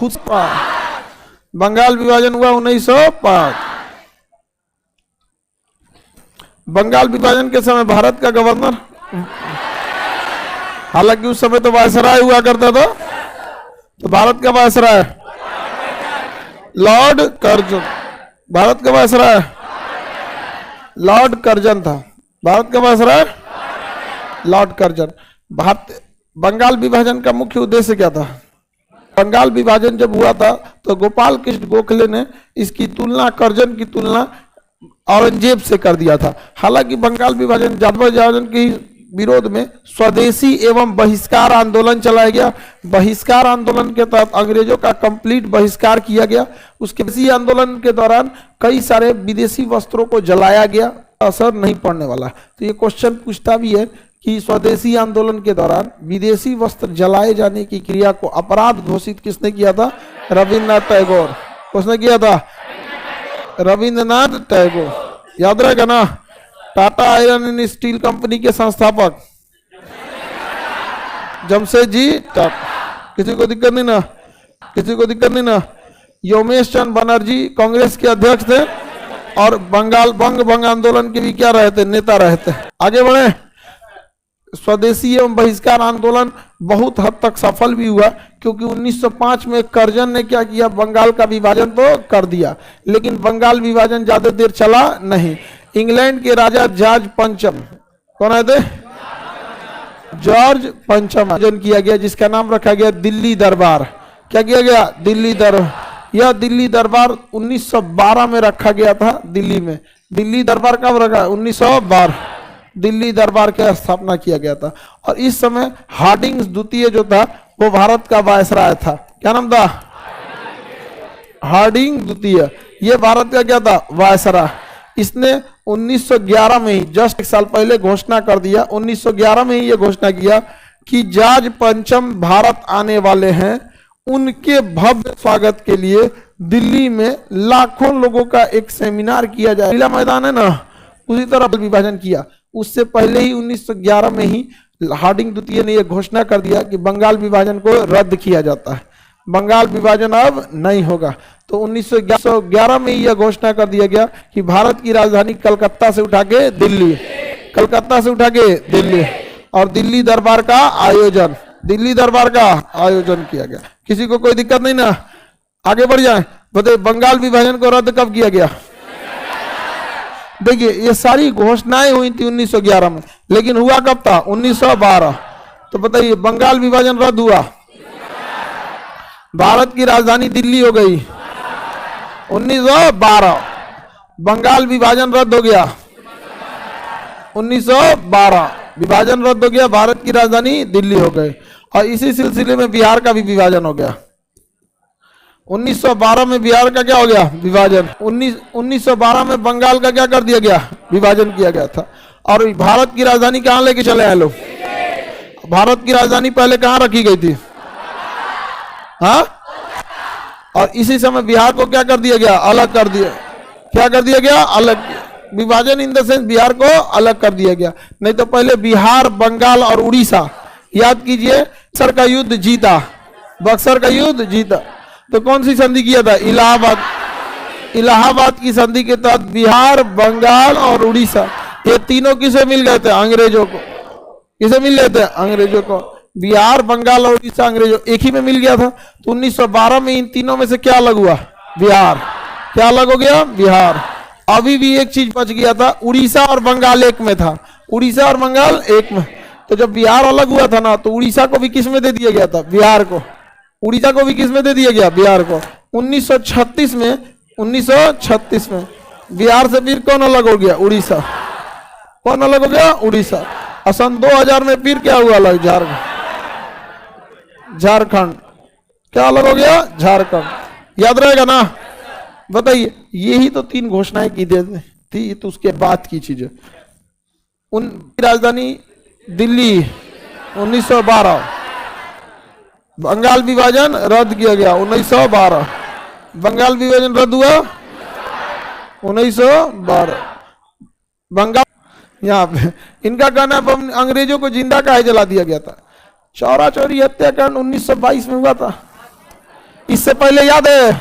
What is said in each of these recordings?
खुद बंगाल विभाजन हुआ 1905। बंगाल विभाजन के समय भारत का गवर्नर, हालांकि उस समय तो वायसराय हुआ करता था, तो भारत का वायसराय लॉर्ड कर्जन, भारत का वायसराय लॉर्ड कर्जन था, भारत का viceroy lord Curzon. Bharat Bengal विभाजन का मुख्य उद्देश्य क्या था? बंगाल विभाजन जब हुआ था तो गोपाल कृष्ण गोखले ने इसकी तुलना, कर्जन की तुलना औरंगजेब से कर दिया था। हालांकि बंगाल विभाजन विभाजन के विरोध में स्वदेशी एवं बहिष्कार आंदोलन चलाया गया। बहिष्कार आंदोलन के तहत अंग्रेजों का कंप्लीट बहिष्कार किया गया। उसके इसी आंदोलन के दौरान कई सारे विदेशी वस्त्रों को जलाया गया, असर नहीं पड़ने वाला। तो ये क्वेश्चन पूछता भी है कि स्वदेशी आंदोलन के दौरान विदेशी वस्त्र जलाए जाने की क्रिया को अपराध घोषित किसने किया था? रविन्द्रनाथ टैगोर। किसने किया था? रविन्द्रनाथ टैगोर। याद रहेगा ना? Tata iron and steel company के संस्थापक जमशेदजी टाटा। किसी को दिक्कत नहीं ना? किसी को दिक्कत नहीं ना? योमेश चंद्र बनर्जी कांग्रेस के अध्यक्ष थे और बंग आंदोलन के भी क्या रहे थे? नेता रहे थे। आगे बढ़े। स्वदेशी एवं बहिष्कार आंदोलन बहुत हद तक सफल भी हुआ, क्योंकि 1905 में कर्जन ने क्या किया? बंगाल का विभाजन तो कर दिया, लेकिन बंगाल विभाजन ज्यादा देर चला नहीं। इंग्लैंड के राजा जॉर्ज पंचम, कौन आए थे? जॉर्ज पंचम विभाजन किया गया, जिसका नाम रखा गया दिल्ली दरबार। क्या किया गया? दिल्ली दरबार। यह दिल्ली दरबार 1912 में रखा गया था दिल्ली में। दिल्ली दरबार कब रखा? 1912 दिल्ली दरबार की स्थापना किया गया था। और इस समय हार्डिंग्स द्वितीय जो था वो भारत का वायसराय था। क्या नाम था? हार्डिंग द्वितीय। ये भारत का क्या था? वायसराय। इसने 1911 में ही, जस्ट एक साल पहले घोषणा कर दिया, 1911 में ही ये घोषणा किया कि जॉर्ज पंचम भारत आने वाले हैं। उनके भव्य स्वागत के लिए दिल्ली में लाखों लोगों का एक सेमिनार किया जाए। लीला मैदान है ना, उसी तरह विभाजन किया। उससे पहले ही 1911 में ही हार्डिंग द्वितीय ने यह घोषणा कर दिया कि बंगाल विभाजन को रद्द किया जाता है, बंगाल विभाजन अब नहीं होगा। तो 1911 में ही यह घोषणा कर दिया गया कि भारत की राजधानी कलकत्ता से उठा के दिल्ली, कलकत्ता से उठा के दिल्ली, और दिल्ली दरबार का आयोजन, दिल्ली दरबार का आयोजन किया गया। किसी को कोई दिक्कत नहीं ना? आगे बढ़ जाए। बताइए बंगाल विभाजन को रद्द कब किया गया? देखिए ये सारी घोषणाएं हुई थी 1911 में, लेकिन हुआ कब था? 1912। तो बताइए बंगाल विभाजन रद्द हुआ, भारत की राजधानी दिल्ली हो गई 1912। बंगाल विभाजन रद्द हो गया 1912, विभाजन रद्द हो गया, भारत की राजधानी दिल्ली हो गई। और इसी सिलसिले में बिहार का भी विभाजन हो गया। 1912 में बिहार का क्या हो गया? विभाजन। 1912 में बंगाल का क्या कर दिया गया? विभाजन किया गया था। और भारत की राजधानी कहां लेके चले आए लोग? भारत की राजधानी पहले कहां रखी गई थी? हाँ? और इसी समय बिहार को क्या कर दिया गया? अलग कर दिया। क्या कर दिया गया? अलग। विभाजन इन द सेंस बिहार को अलग कर दिया गया। नहीं तो पहले बिहार, बंगाल और उड़ीसा, याद कीजिए, बक्सर का युद्ध जीता, बक्सर का युद्ध जीता। तो कौन सी संधि किया था? इलाहाबाद। इलाहाबाद की संधि के तहत बिहार, बंगाल और उड़ीसा, ये तीनों किसे मिल गए थे? अंग्रेजों को। किसे मिल गए थे? अंग्रेजों को। बिहार, बंगाल और उड़ीसा अंग्रेजों एक ही में मिल गया था। तो 1912 में इन तीनों में से क्या अलग हुआ? बिहार। क्या अलग हो गया? बिहार। अभी भी एक चीज बच गया था, उड़ीसा और बंगाल एक में था, उड़ीसा और बंगाल एक में। तो जब बिहार अलग हुआ था ना, तो उड़ीसा को भी किस में दे दिया गया था? बिहार को। उड़ीसा को भी किस में दे दिया गया? बिहार को। 1936 में, 1936 में बिहार से फिर कौन अलग हो गया? उड़ीसा। कौन अलग हो गया? उड़ीसा। और सन 2000 में फिर क्या हुआ अलग? झारखंड। क्या अलग हो गया? झारखंड। याद रहेगा ना? बताइए, यही तो तीन घोषणाएं की थी। तो उसके बाद की चीजें, उनकी राजधानी दिल्ली 1912, बंगाल विभाजन रद्द किया गया 1912, बंगाल विभाजन रद्द हुआ 1912। बंगाल, यहाँ पे इनका कहना है अंग्रेजों को जिंदा काहे जला दिया गया था? चौरा चौरी हत्याकांड 1922 में हुआ था। इससे पहले याद है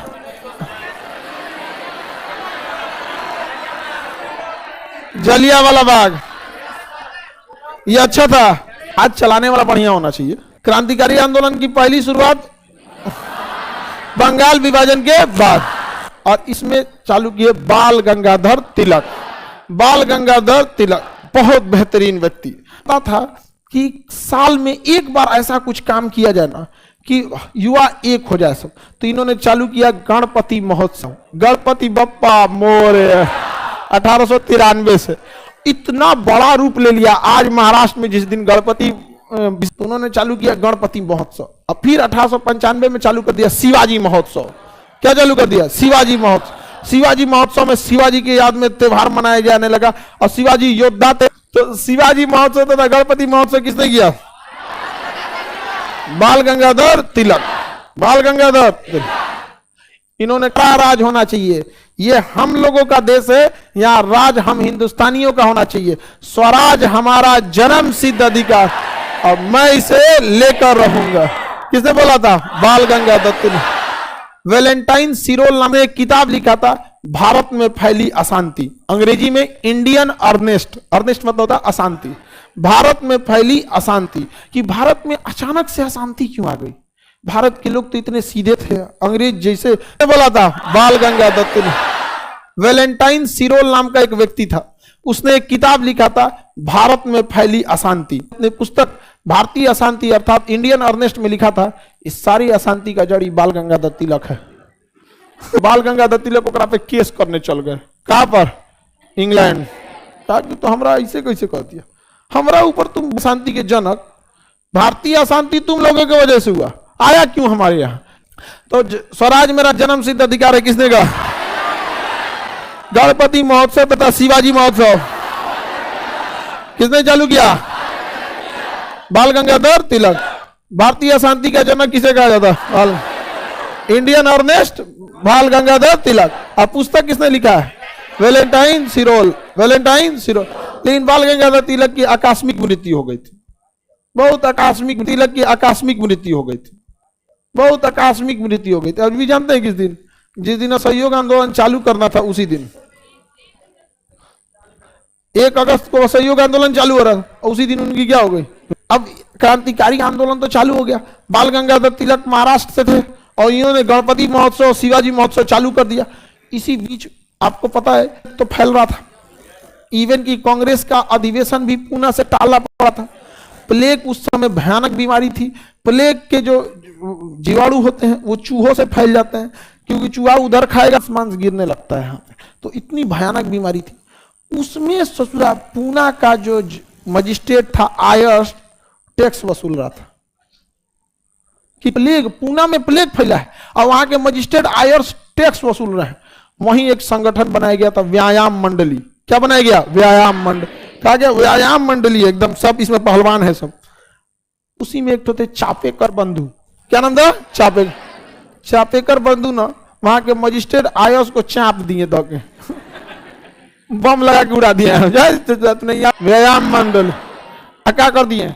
जलियांवाला बाग, ये अच्छा था। आज चलाने वाला बढ़िया होना चाहिए। क्रांतिकारी आंदोलन की पहली शुरुआत बंगाल विभाजन के बाद, और इसमें चालू किए बाल गंगाधर तिलक। बाल गंगाधर तिलक बहुत बेहतरीन व्यक्ति था कि साल में एक बार ऐसा कुछ काम किया जाए ना कि युवा एक हो जाए सब। तो इन्होंने चालू किया गणपति महोत्सव, गणपति बप्पा मोरया, 1893 से इतना बड़ा रूप ले लिया। आज महाराष्ट्र में जिस दिन गणपति, उन्होंने चालू किया गणपति महोत्सव। और फिर 1895 में चालू कर दिया शिवाजी महोत्सव। क्या चालू कर दिया? शिवाजी महोत्सव। शिवाजी महोत्सव में शिवाजी की याद में त्योहार मनाया जाने लगा, और शिवाजी योद्धा थे। तो शिवाजी महोत्सव तथा गणपति महोत्सव किसने किया? बाल गंगाधर तिलक। बाल गंगाधर तिलक। इन्होंने कहा राज होना चाहिए, ये हम लोगों का देश है, यहाँ राज हम हिंदुस्तानियों का होना चाहिए। स्वराज हमारा जन्म सिद्ध अधिकार, और मैं इसे लेकर रहूंगा। किसने बोला था? बाल गंगाधर तिलक। वैलेंटाइन सिरोल नाम एक किताब लिखा था, भारत में फैली अशांति। अंग्रेजी में इंडियन अर्नेस्ट, अर्नेस्ट मतलब होता अशांति। भारत में फैली अशांति, कि भारत में अचानक से अशांति क्यों आ गई? भारत के लोग तो इतने सीधे थे, अंग्रेज जैसे। बोला था बाल गंगाधर तिलक। वैलेंटाइन सिरोल नाम का एक व्यक्ति था, उसने एक किताब लिखा था, भारत में फैली अशांति। अपने पुस्तक भारतीय अशांति अर्थात इंडियन अर्नेस्ट में लिखा था, इस सारी अशांति का जड़ी बाल गंगाधर तिलक है। बाल गंगाधर तिलक ओकरा पे केस करने चल गए। कहां पर? इंग्लैंड। कहा कि तो हमरा ऐसे कैसे कर दिया, हमरा ऊपर तुम अशांति के जनक, भारतीय अशांति तुम लोगों की वजह से हुआ, आया क्यों हमारे यहां? तो स्वराज मेरा जन्म सिद्ध अधिकार है, किसने कहा? गणपति महोत्सव तथा शिवाजी महोत्सव किसने चालू किया? बाल गंगाधर तिलक। भारतीय अशांति का जनक किसे कहा जाता? इंडियन अर्नेस्ट बाल गंगाधर तिलक। और पुस्तक किसने लिखा है? वैलेंटाइन सिरोल। वैलेंटाइन सिरोल। लेकिन बाल गंगाधर तिलक की आकस्मिक मृत्यु हो गई थी, बहुत आकस्मिक। तिलक की आकस्मिक मृत्यु हो गई थी, बहुत आकस्मिक मृत्यु हो गई थी। अभी भी जानते हैं किस दिन? जिस दिन असहयोग आंदोलन चालू करना था उसी दिन, 1 अगस्त को असहयोग आंदोलन चालू हो रहा था, उसी दिन उनकी क्या हो गई? अब क्रांतिकारी आंदोलन तो चालू हो गया। बाल गंगाधर तिलक महाराष्ट्र से थे, और इन्होंने गणपति महोत्सव शिवाजी महोत्सव चालू कर दिया। इसी बीच आपको पता है तो फैल रहा था, इवन की कांग्रेस का अधिवेशन भी पुणे से टालना पड़ा था। प्लेग उस समय भयानक बीमारी थी। प्लेग के जो जीवाणु होते हैं वो चूहों से फैल जाते हैं, क्योंकि चूहा उधर खाएगा मांस गिरने लगता है यहाँ पे। तो इतनी भयानक बीमारी थी। उसमें ससुरा पूना का जो मजिस्ट्रेट था आयर्स, टैक्स वसूल रहा था कि प्लेग, पूना में प्लेग फैला है, और वहां के मजिस्ट्रेट आयर्स टैक्स वसूल रहे हैं। वहीं एक संगठन बनाया गया था, व्यायाम मंडली। क्या बनाया गया? व्यायाम मंडली। कहा गया व्यायाम मंडली, एकदम सब इसमें पहलवान है सब। उसी में एक तो थे चापेकर बंधु। क्या नाम था? चापेकर बंधु ना, वहां के मजिस्ट्रेट आयर्स को चाप दिए दो के बम लगा के उड़ा दिया। व्यायाम मंडल क्या कर दिए?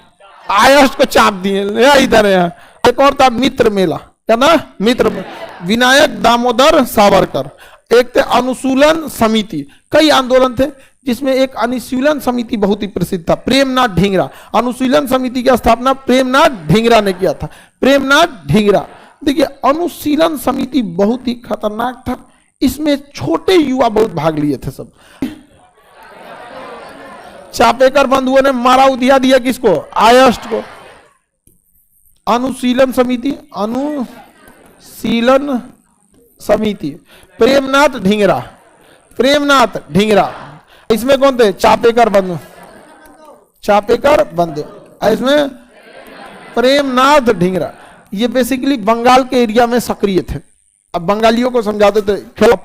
आयर्स को चाप दिए। इधर है एक और था मित्र मेला। क्या ना? मित्र विनायक दामोदर सावरकर। एक थे अनुशीलन समिति। कई आंदोलन थे, जिसमें एक अनुशीलन समिति बहुत ही प्रसिद्ध था, प्रेमनाथ ढींगरा। अनुशीलन समिति की स्थापना प्रेमनाथ ढींगरा ने किया था। प्रेमनाथ ढींगरा। देखिए अनुशीलन समिति बहुत ही खतरनाक था, इसमें छोटे युवा बहुत भाग लिए थे सब। चापेकर बंधुओं ने मारा उधिया दिया किसको? आयस्ट को। अनुशीलन समिति, अनुशीलन समिति, प्रेमनाथ ढींगरा। प्रेमनाथ ढींगरा। इसमें कौन थे? चापेकर बंधु। चापेकर बंधु। इसमें प्रेमनाथ ढींगरा। ये बेसिकली बंगाल के एरिया में सक्रिय थे। अब बंगालियों को समझाते थे।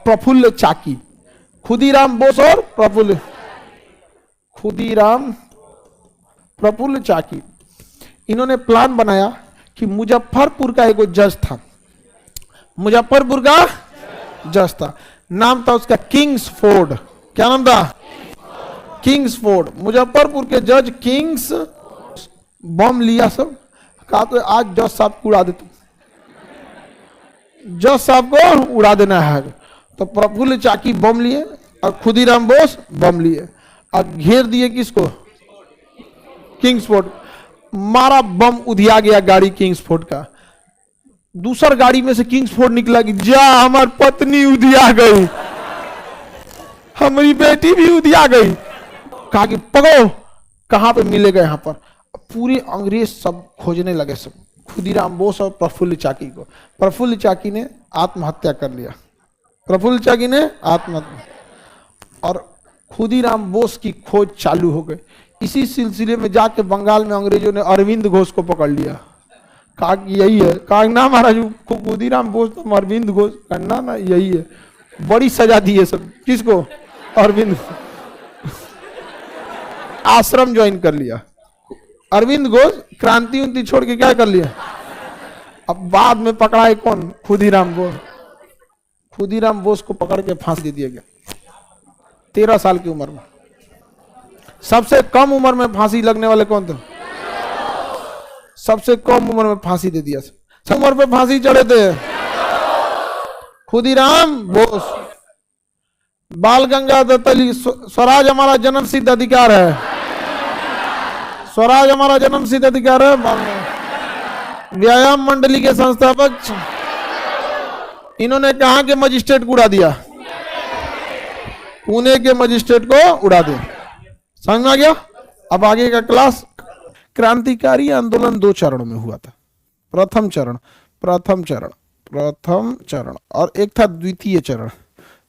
प्रफुल्ल चाकी, खुदीराम बोस और प्रफुल्ल चाकी। इन्होंने प्लान बनाया कि मुजफ्फरपुर का एक जज था, मुजफ्फरपुर का जज था, नाम था उसका किंग्सफोर्ड। क्या नाम था? किंग्सफोर्ड। मुजफ्फरपुर के जज किंग्स बम लिया सब, कहा तो आज जज साहब को उड़ा देते। जज साहब को उड़ा देना है। तो प्रफुल्ल चाकी बम लिए और खुदीराम बोस बम लिए और घेर दिए किसको, किंग्सफोर्ड। मारा बम, उधिया गया गाड़ी किंग्सफोर्ड का। दूसर गाड़ी में से किंग्सफोर्ड निकला कि जा हमार पत्नी उधिया गई, हमारी बेटी भी उधिया गई। कहा कि पकड़ो, कहां पे मिलेगा यहाँ पर। पूरे अंग्रेज सब खोजने लगे, सब खुदीराम बोस और प्रफुल्ल चाकी को। प्रफुल्ल चाकी ने आत्महत्या कर लिया, प्रफुल्ल चाकी ने आत्महत्या, और खुदीराम बोस की खोज चालू हो गई। इसी सिलसिले में जाके बंगाल में अंग्रेजों ने अरविंद घोष को पकड़ लिया। कहा कि यही है, कहा ना महाराज खुदीराम बोस तो अरविंद घोष, करना ना यही है। बड़ी सजा दी है सब, किसको, अरविंद। आश्रम ज्वाइन कर लिया अरविंद घोष, क्रांति उन्ति छोड़ के क्या कर लिया। अब बाद में पकड़ाए कौन, खुदीराम बोस। खुदीराम बोस को पकड़ के फांसी दे दिया गया 13 साल की उम्र में। सबसे कम उम्र में फांसी लगने वाले कौन थे, सबसे कम उम्र में फांसी दे दिया। सब उम्र पे फांसी चढ़े थे खुदीराम बोस। बाल गंगाधर तिलक, स्वराज हमारा जन्म सिद्ध अधिकार है, स्वराज हमारा जन्म सिद्ध अधिकार है। व्यायाम मंडली के संस्थापक, इन्होंने कहां के मजिस्ट्रेट को उड़ा दिया, पुणे के मजिस्ट्रेट को उड़ा दिया। समझ में आ गया। अब आगे का क्लास। क्रांतिकारी आंदोलन 2 चरणों में हुआ था। प्रथम चरण और एक था द्वितीय चरण।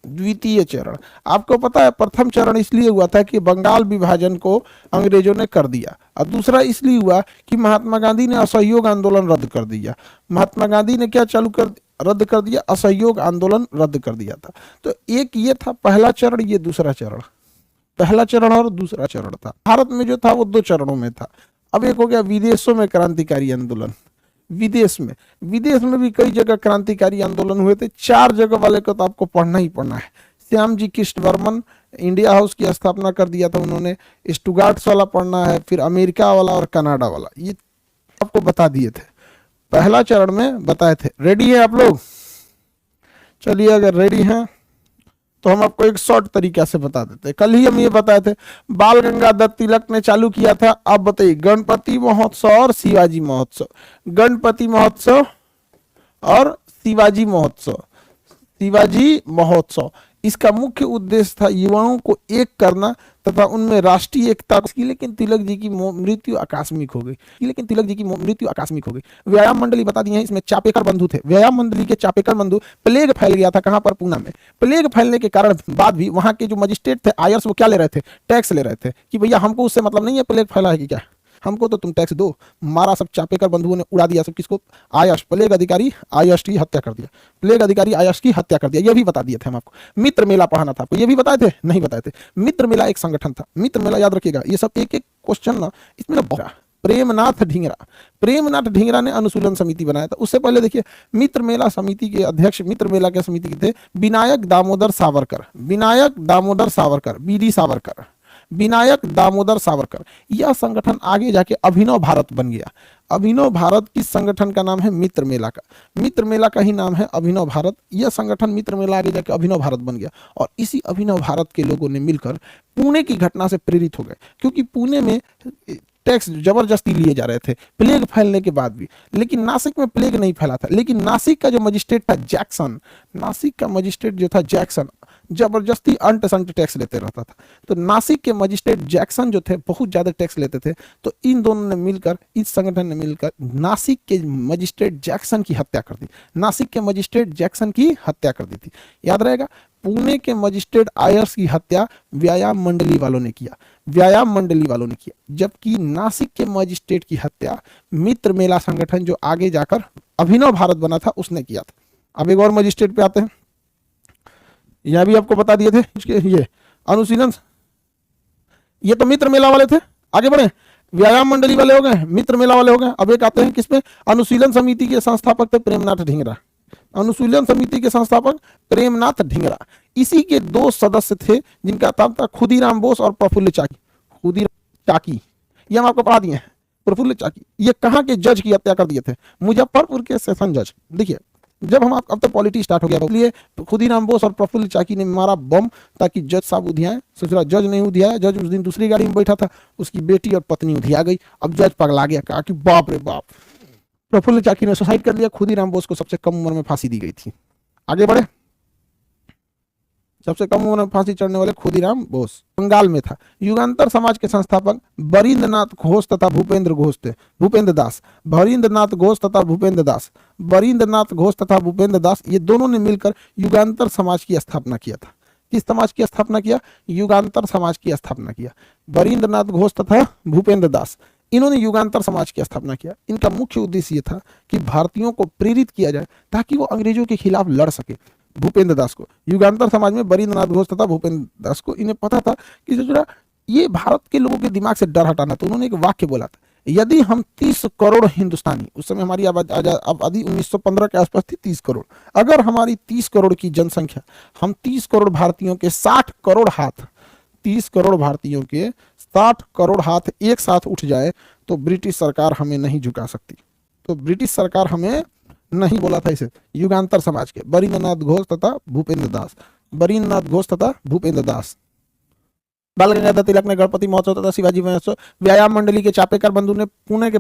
द्वितीय चरण आपको पता है, प्रथम चरण इसलिए हुआ था कि बंगाल विभाजन को अंग्रेजों ने कर दिया, और दूसरा इसलिए हुआ कि महात्मा गांधी ने असहयोग आंदोलन रद्द कर दिया। महात्मा गांधी ने क्या रद्द कर दिया, असहयोग आंदोलन रद्द कर दिया था। तो एक ये था पहला चरण, ये दूसरा चरण। पहला चरण और दूसरा चरण था। भारत में जो था वो 2 चरणों में था। अब एक हो गया विदेशों में क्रांतिकारी आंदोलन। विदेश में भी कई जगह क्रांतिकारी आंदोलन हुए थे। 4 जगह वाले को तो आपको पढ़ना ही पढ़ना है। श्याम जी कृष्ण वर्मन, इंडिया हाउस की स्थापना कर दिया था उन्होंने। स्टुगार्ट्स वाला पढ़ना है, फिर अमेरिका वाला और कनाडा वाला, ये आपको बता दिए थे, पहला चरण में बताए थे। रेडी है आप लोग? चलिए अगर रेडी हैं तो हम आपको एक शॉर्ट तरीका से बता देते हैं। कल ही हम ये बताए थे, बाल गंगाधर तिलक ने चालू किया था। अब बताइए, गणपति महोत्सव और शिवाजी महोत्सव। गणपति महोत्सव और शिवाजी महोत्सव। शिवाजी महोत्सव इसका मुख्य उद्देश्य था युवाओं को एक करना तथा उनमें राष्ट्रीय एकता की। लेकिन तिलक जी की मृत्यु आकस्मिक हो गई। व्यायाम मंडली बता दी है, इसमें चापेकर बंधु थे। व्यायाम मंडली के चापेकर बंधु, प्लेग फैल गया था कहां पर, पूना में। प्लेग फैलने के कारण बाद भी वहां के जो मजिस्ट्रेट थे, आयर्स, वो क्या ले रहे थे, टैक्स ले रहे थे कि भैया हमको उससे मतलब नहीं है, प्लेग फैला है कि क्या, हमको तो तुम टैक्स दो। मारा सब चापेकर बंधुओं ने, उड़ा दिया सब। किसको, आयश, प्लेग अधिकारी आयश की हत्या कर दिया। प्लेग अधिकारी आयश की हत्या कर दिया। ये भी बता दिए थे हम आपको। मित्र मेला पढ़ाना था आपको, ये भी बताए थे, नहीं बताए थे। मित्र मेला एक संगठन था। मित्र मेला याद रखिएगा, ये सब एक एक क्वेश्चन ना इसमें ना बहुत। प्रेमनाथ ढींगरा ने अनुशीलन समिति बनाया था। उससे पहले देखिए, मित्र मेला समिति के अध्यक्ष, मित्र मेला के समिति के थे विनायक दामोदर सावरकर, बीडी सावरकर, विनायक दामोदर सावरकर। यह संगठन आगे जाके अभिनव भारत बन गया। अभिनव भारत किस संगठन का नाम है, मित्र मेला का। मित्र मेला का ही नाम है अभिनव भारत। यह संगठन मित्र मेला आगे जाके अभिनव भारत बन गया। और इसी अभिनव भारत के लोगों ने मिलकर पुणे की घटना से प्रेरित हो गए, क्योंकि पुणे में टैक्स जबरदस्ती लिए जा रहे थे प्लेग फैलने के बाद भी। लेकिन नासिक में प्लेग नहीं फैला था। लेकिन नासिक का जो मजिस्ट्रेट था जैक्सन, जबरदस्ती अंट संट टैक्स लेते रहता था। तो नासिक के मजिस्ट्रेट जैक्सन जो थे, बहुत ज्यादा टैक्स लेते थे। तो इन दोनों ने मिलकर, इस संगठन ने मिलकर नासिक के मजिस्ट्रेट जैक्सन की हत्या कर दी। थी। याद रहेगा, पुणे के मजिस्ट्रेट आयर्स की हत्या व्यायाम मंडली वालों ने किया। जबकि नासिक के मजिस्ट्रेट की हत्या मित्र मेला संगठन, जो आगे जाकर अभिनव भारत बना था, उसने किया था। अब एक और मजिस्ट्रेट पे आते हैं। यह भी आपको बता दिए थे। ये अनुशीलन, ये तो मित्र मेला वाले थे। आगे बढ़े, व्यायाम मंडली वाले हो गए, मित्र मेला वाले हो गए। अब एक आते हैं किसमें, अनुशीलन समिति के संस्थापक थे प्रेमनाथ ढींगरा। अनुशीलन समिति के संस्थापक प्रेमनाथ ढींगरा। इसी के 2 सदस्य थे जिनका नाम था खुदीराम बोस और प्रफुल्ल चाकी। ये हम आपको पढ़ा दिए हैं। प्रफुल्ल चाकी ये कहां के जज की हत्या कर दिए थे, मुजफ्फरपुर के सेशन जज। देखिए जब हम अब तो पॉलिटिक्स स्टार्ट हो गया, इसलिए खुदीराम बोस और प्रफुल्ल चाकी ने मारा बम ताकि जज साहब उधियाए। सोचा जज नहीं उधियाया, जज उस दिन दूसरी गाड़ी में बैठा था, उसकी बेटी और पत्नी उधिया गई। अब जज पगला गया, कहा कि बाप रे बाप, प्रफुल्ल चाकी ने सुसाइड कर लिया। खुदीराम बोस को सबसे कम उम्र में फांसी दी गई थी। आगे बढ़े, सबसे कम उम्र में फांसी चढ़ने वाले खुदीराम बोस बंगाल में था। युगांतर समाज के संस्थापक बरिंद्रनाथ घोष तथा भूपेंद्र घोष थे। भूपेंद्र दास, बरिंद्रनाथ घोष तथा भूपेंद्र दास, बरिंद्रनाथ घोष तथा भूपेंद्र दास, ये दोनों ने मिलकर युगांतर समाज की स्थापना किया था। किस समाज की स्थापना किया? युगांतर समाज की स्थापना किया। बरिंद्रनाथ घोष तथा भूपेंद्र दास, इन्होंने युगांतर समाज की स्थापना किया। इनका मुख्य उद्देश्य यह था कि भारतीयों को प्रेरित किया जाए ताकि वो अंग्रेजों के खिलाफ लड़ सके। भूपेंद्र दास को, युगांतर समाज में बरिंद्रनाथ घोष तथा भूपेंद्र दास को, इन्हें पता था कि जो ये भारत के लोगों के दिमाग से डर हटाना। तो उन्होंने एक वाक्य बोला था, यदि हम 30 करोड़ हिंदुस्तानी, उस समय हमारी आबादी 1915 के आसपास थी 30 करोड़, अगर हमारी 30 करोड़ की जनसंख्या, हम 30 करोड़ भारतीयों के 60 करोड़ हाथ, 30 करोड़ भारतीयों के 60 करोड़ हाथ एक साथ उठ जाए तो ब्रिटिश सरकार हमें नहीं झुका सकती। तो ब्रिटिश सरकार हमें नहीं, बोला था इसे युगांतर समाज के बरिंद्रनाथ घोष तथा भूपेंद्र दास, बरिंद्रनाथ घोष तथा भूपेंद्र दास। बाल गंगाधर तिलक ने गणपति महोत्सव तथा शिवाजी महोत्सव, व्यायाम मंडली के चापेकर बंधु ने पुणे के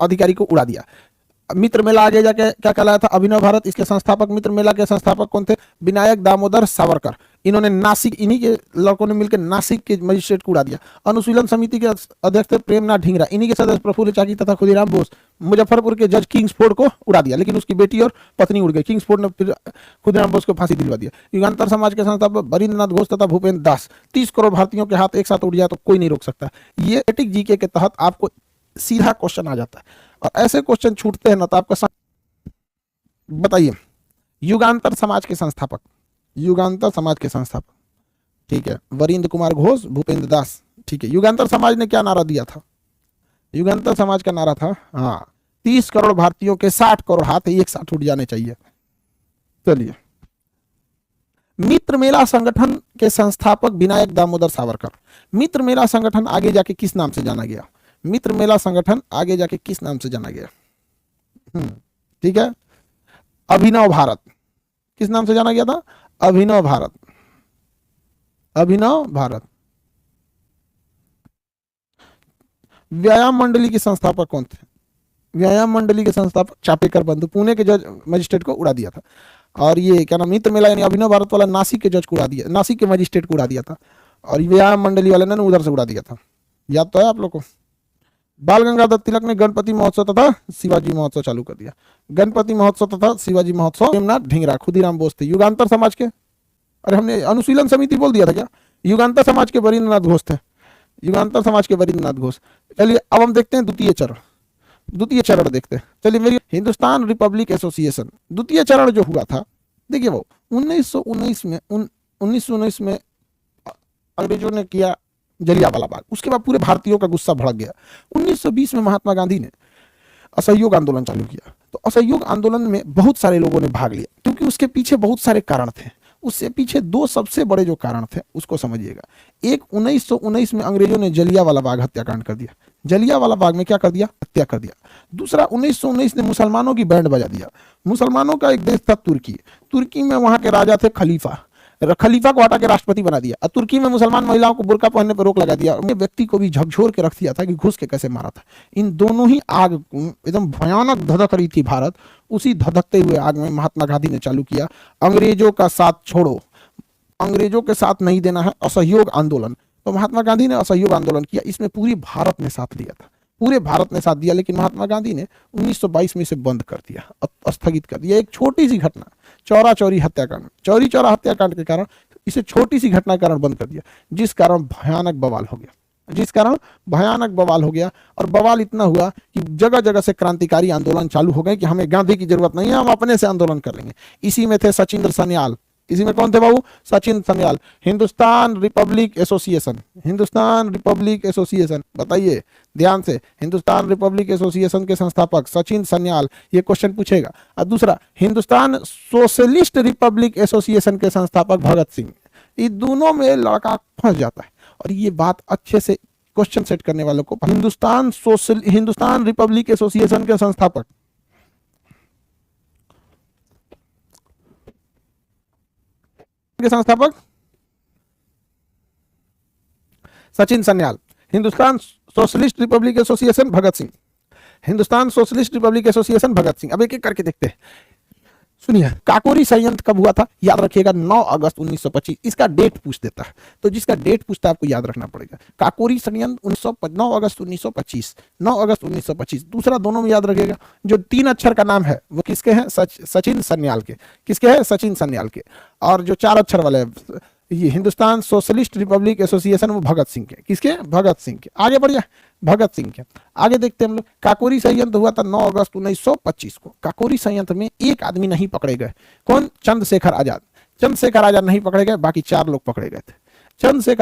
अधिकारी को उड़ा दिया। मित्र मेला आगे जाके क्या कहलाया था? अभिनव भारत। इसके संस्थापक, मित्र मेला के संस्थापक कौन थे? विनायक दामोदर सावरकर। इन्होंने नासिक, इन्हीं के लड़कों ने मिलकर नासिक के मजिस्ट्रेट को उड़ा दिया। अनुशीलन समिति के अध्यक्ष थे प्रेमनाथ ढींगरा। इन्हीं के सदस्य प्रफुल्ल चाकी तथा खुदीराम बोस। मुजफ्फरपुर के जज किंग्सफोर्ड को उड़ा दिया, लेकिन उसकी बेटी और पत्नी उड़ गई। किंग्सफोर्ड ने फिर खुदीराम बोस को फांसी दिलवा दिया। युगांतर समाज के संस्थापक बरिंद्रनाथ घोष तथा भूपेंद्र दास। 30 करोड़ भारतीयों के हाथ एक साथ उड़ जाए तो कोई नहीं रोक सकता। ये एटिक जीके के तहत आपको सीधा क्वेश्चन आ जाता है, और ऐसे क्वेश्चन छूटते हैं ना तो आपका बताइए। युगांतर समाज के संस्थापक, युगांतर समाज के संस्थापक, ठीक है, वरिंद्र कुमार घोष, भूपेंद्र दास, ठीक है। युगांतर समाज ने क्या नारा दिया था? युगांतर समाज का नारा था, हाँ, 30 करोड़ भारतीयों के 60 करोड़ हाथ एक साथ उठ जाने चाहिए। चलिए, मित्र मेला संगठन के संस्थापक विनायक दामोदर सावरकर। मित्र मेला संगठन आगे जाके किस नाम से जाना गया? मित्र मेला संगठन आगे जाके किस नाम से जाना गया? ठीक है, अभिनव भारत। किस नाम से जाना गया था? अभिनव भारत, अभिनव भारत। व्यायाम मंडली के संस्थापक कौन थे? व्यायाम मंडली के संस्थापक चापेकर बंधु, पुणे के जज मजिस्ट्रेट को उड़ा दिया था। और ये क्या नाम, मित्र मेला यानी अभिनव भारत वाला नासिक के जज को उड़ा दिया, नासिक के मजिस्ट्रेट को उड़ा दिया था, और व्यायाम मंडली वाले ने उधर से उड़ा दिया था। याद तो है आप लोग को? बाल गंगाधर तिलक ने गणपति महोत्सव तथा शिवाजी महोत्सव चालू कर दिया। गणपति महोत्सव तथा शिवाजी महोत्सव प्रेमनाथ ढींगरा, खुदीराम बोस थे। युगांतर समाज के, अरे हमने अनुशीलन समिति बोल दिया था क्या? युगांतर समाज के बरिंद्रनाथ घोष थे, युगांतर समाज के बरिंद्रनाथ घोष। चलिए अब हम देखते हैं द्वितीय चरण, द्वितीय चरण देखते हैं। चलिए मेरी हिंदुस्तान रिपब्लिक एसोसिएशन, द्वितीय चरण जो हुआ था, देखिए वो 1919 में अंग्रेजों ने किया जलियांवाला बाग। उसके बाद पूरे भारतीयों का गुस्सा भड़क गया। 1920 में महात्मा गांधी ने असहयोग आंदोलन चालू किया। तो असहयोग आंदोलन में बहुत सारे लोगों ने भाग लिया, क्योंकि उसके पीछे बहुत सारे कारण थे। उससे पीछे दो सबसे बड़े जो कारण थे उसको समझिएगा। एक, 1919 में अंग्रेजों ने जलियांवाला बाग हत्याकांड कर दिया। जलियांवाला बाग में क्या कर दिया? हत्या कर दिया। दूसरा, 1919 ने मुसलमानों की बैंड बजा दिया। मुसलमानों का एक देश था तुर्की, तुर्की में वहां के राजा थे खलीफा, खलीफा को हटा के राष्ट्रपति बना दिया। और तुर्की में मुसलमान महिलाओं को बुर्का पहनने पर रोक लगा दिया। उन्हें व्यक्ति को भी झकझोर के रख दिया था कि घुस के कैसे मारा था। इन दोनों ही आग एकदम भयानक धधक रही थी भारत। उसी धधकते हुए आग में महात्मा गांधी ने चालू किया, अंग्रेजों का साथ छोड़ो, अंग्रेजों के साथ नहीं देना है, असहयोग आंदोलन। तो महात्मा गांधी ने असहयोग आंदोलन किया। इसमें पूरी भारत ने साथ लिया था, पूरे भारत ने साथ दिया। लेकिन महात्मा गांधी ने 1922 में इसे बंद कर दिया, स्थगित कर दिया। एक छोटी सी घटना, चौरा चौरी हत्याकांड, चौरी चौरा हत्याकांड के कारण इसे छोटी सी घटना के कारण बंद कर दिया, जिस कारण भयानक बवाल हो गया, जिस कारण भयानक बवाल हो गया। और बवाल इतना हुआ कि जगह जगह से क्रांतिकारी आंदोलन चालू हो गए कि हमें गांधी की जरूरत नहीं है, हम अपने से आंदोलन कर लेंगे। इसी में थे सचिंद्र सन्याल। इसी में कौन थे बाबू? Sachin Sanyal. Hindustan republic association, Hindustan republic association, बताइए ध्यान से, हिंदुस्तान रिपब्लिक एसोसिएशन के संस्थापक सचिन सन्याल, ये क्वेश्चन पूछेगा। और दूसरा, हिंदुस्तान सोशलिस्ट रिपब्लिक एसोसिएशन के संस्थापक भगत सिंह। इन दोनों में लड़का फंस जाता है, और ये बात अच्छे से क्वेश्चन सेट करने वालों को, हिंदुस्तान रिपब्लिक एसोसिएशन के संस्थापक के संस्थापक Sachin Sanyal. Hindustan Socialist Republic Association Bhagat Singh. Hindustan Socialist Republic Association Bhagat Singh. अब एक एक करके देखते हैं। सुनिए, काकोरी संयंत्र कब हुआ था? याद रखिएगा 9 अगस्त 1925। इसका डेट पूछ देता है, तो जिसका डेट पूछता है आपको याद रखना पड़ेगा। काकोरी संयंत्र 9 अगस्त 1925, 9 अगस्त 1925। दूसरा दोनों में याद रखिएगा, जो 3 अक्षर का नाम है वो किसके हैं? सचिन सन्याल के। किसके हैं? सचिन सन्याल के। और जो 4 अक्षर वाले ये हिंदुस्तान सोशलिस्ट रिपब्लिक एसोसिएशन वो भगत सिंह के। किसके? भगत सिंह के। आगे बढ़िए, भगत सिंह के। आगे देखते हैं हम लोग। काकोरी संयंत्र हुआ था 9 अगस्त 1925 को। काकोरी संयंत्र में एक आदमी नहीं पकड़े गए। कौन? चंद्रशेखर आजाद। चंद्रशेखर आजाद नहीं पकड़े गए, बाकी 4 लोग पकड़े गए थे। चंद्रशेखर